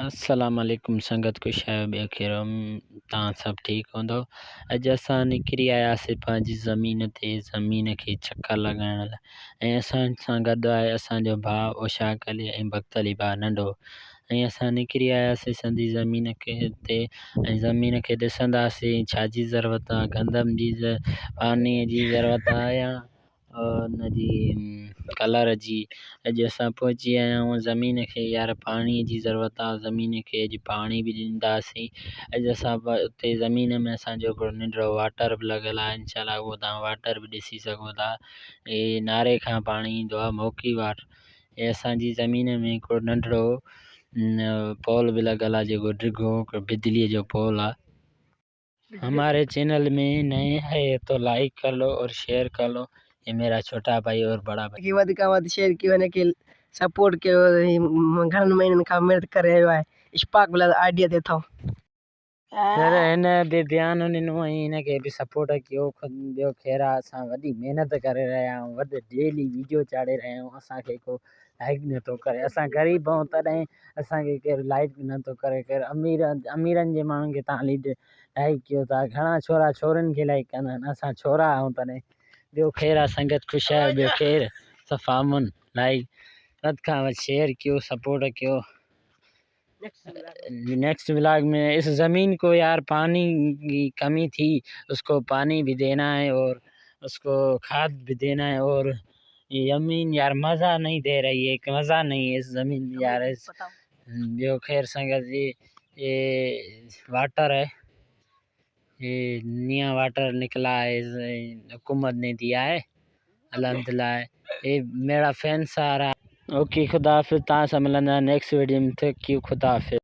अस्सलाम वालेकुम संगत खुश आहियो ॿियो कहिड़ो तव्हां सभु ठीकु हूंदो। अॼु असां निकिरी आयासीं पंहिंजी ज़मीन ते ज़मीन खे चकर लॻाइण लाइ ऐं असां सां गॾु आहे असांजो भाउ उशाक अली ऐं बख़्त अली भाउ नंढो। ऐं असां निकिरी आयासीं सॼी ज़मीन ते ऐं ज़मीन खे ॾिसंदासीं छाजी ज़रूरत आहे, गंदम जी पाणीअ जी ज़रूरत आहे या हुनजी कलर जी। अॼु असां पहुची आया आहियूं ज़मीन खे यार पाणीअ जी ज़रूरत आहे, ज़मीन खे अॼु पाणी बि ॾींदासीं। अॼु असां उते ज़मीन में असांजो हिकिड़ो नंढिड़ो वाटर बि लॻियलु आहे, इनशाला उहो तव्हां वाटर बि ॾिसी सघो था। इहे नारे खां पाणी ईंदो आहे मोकी वाटर। ऐं असांजी ज़मीन में हिकिड़ो नंढिड़ो पोल बि लॻियलु आहे जेको डिघो बिजलीअ जो पोल आहे। हमारे चैनल में नए है तो लाइक कर लो और शेयर कर लो। ये मेरा छोटा भाई और बड़ा भाई वध शेयर कयो हिन खे सपोर्ट कयो। घणनि महीननि खां महिनत करे रहियो आहे। इश्फाक बिलाल आइडिया ते अथव फिर हिन बि बयानु ॾिनो ऐं हिनखे बि सपोर्ट कयो। ॿियो ख़ैरु आहे, असां वॾी महिनत करे रहिया आहियूं, डेली वीडियो चाढ़े रहिया आहियूं। असांखे को लाइक नथो करे, असां ग़रीब आहियूं तॾहिं असांखे केरु लाइक नथो करे। केरु अमीरनि जे माण्हुनि खे तव्हां लाइक कयो था, घणा छोरा छोरियुनि खे लाइक कंदा आहिनि, असां छोरा आहियूं तॾहिं। ॿियो ख़ैरु आहे, संगत ख़ुशि आहे। ॿियो ख़ैरु सफ़ा अमन। लाइक वधि खां वधि शेयर कयो, सपोर्ट कयो। नेक्स्ट व्लॉग में इस ज़मीन को यार पानी की कमी थी, उसको पानी भी देना है और उसको खाद भी देना है। और ये ज़मीन यार मज़ा नहीं दे रही है, मज़ा नहीं है इस ज़मीन में यार। ॿियो ख़ैरु संगत जी, ये वाटर है, ये नया वाटर निकला है, हुकूमत ने दिया है अल्हम्दुलिल्लाह। ये मेरा फैंस आ रहा। ओके खुदा हाफिज़, तव्हां सां मिलंदा नेक्स्ट वीडियो में। थैंक यू, खुदा हाफिज़।